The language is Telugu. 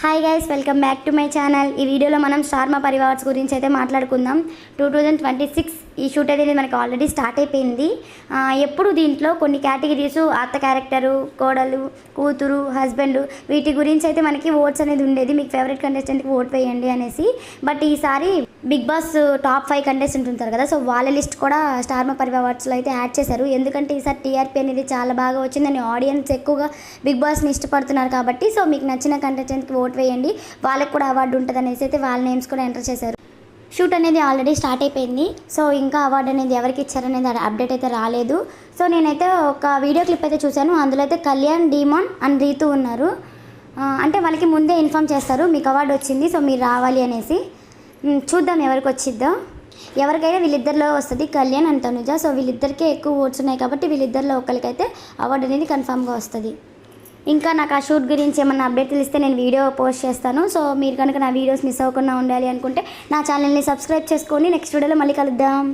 Hi guys, welcome back to my channel. ఈ వీడియోలో మనం స్టార్ మా పరివార్స్ గురించి అయితే మాట్లాడుకుందాం. 2026 ఈ షూట్ అనేది మనకి ఆల్రెడీ స్టార్ట్ అయిపోయింది. ఎప్పుడు దీంట్లో కొన్ని కేటగిరీస్ అత్త క్యారెక్టరు, కోడలు, కూతురు, హస్బెండ్ వీటి గురించి అయితే మనకి ఓట్స్ అనేది ఉండేది. మీకు ఫేవరెట్ కంటెస్టెంట్కి ఓట్ వేయండి అనేసి. బట్ ఈసారి బిగ్ బాస్ టాప్ 5 కంటెస్టెంట్ ఉంటారు కదా, సో వాళ్ళ లిస్ట్ కూడా స్టార్ మా పరివార్స్లో అయితే యాడ్ చేశారు. ఎందుకంటే ఈసారి టీఆర్పీ అనేది చాలా బాగా వచ్చిందని ఆడియన్స్ ఎక్కువగా బిగ్ బాస్ని ఇష్టపడుతున్నారు కాబట్టి, సో మీకు నచ్చిన కంటెస్టెంట్కి ఓట్ వేయండి, వాళ్ళకి కూడా అవార్డు ఉంటుంది అనేసి అయితే వాళ్ళ నేమ్స్ కూడా ఎంటర్ చేశారు. షూట్ అనేది ఆల్రెడీ స్టార్ట్ అయిపోయింది. సో ఇంకా అవార్డు అనేది ఎవరికి ఇచ్చారనేది అప్డేట్ అయితే రాలేదు. సో నేనైతే ఒక వీడియో క్లిప్ అయితే చూశాను. అందులో అయితే కళ్యాణ్, డీమాన్ అండ్ రీతు ఉన్నారు. అంటే వాళ్ళకి ముందే ఇన్ఫామ్ చేస్తారు మీకు అవార్డు వచ్చింది, సో మీరు రావాలి అనేసి. చూద్దాం ఎవరికి వచ్చిద్దో. ఎవరికైనా వీళ్ళిద్దరిలో వస్తుంది, కళ్యాణ్ అండ్ తనుజ. సో వీళ్ళిద్దరికే ఎక్కువ ఓట్స్ ఉన్నాయి కాబట్టి వీళ్ళిద్దరిలో ఒకరికైతే అవార్డు అనేది కన్ఫామ్గా వస్తుంది. ఇంకా నాకు ఆ షూట్ గురించి ఏమన్నా అప్డేట్ తెలిస్తే నేను వీడియో పోస్ట్ చేస్తాను. సో మీరు కనుక నా వీడియోస్ మిస్ అవ్వకుండా ఉండాలి అనుకుంటే నా ఛానల్ని సబ్స్క్రైబ్ చేసుకొని నెక్స్ట్ వీడియోలో మళ్ళీ కలుద్దాం.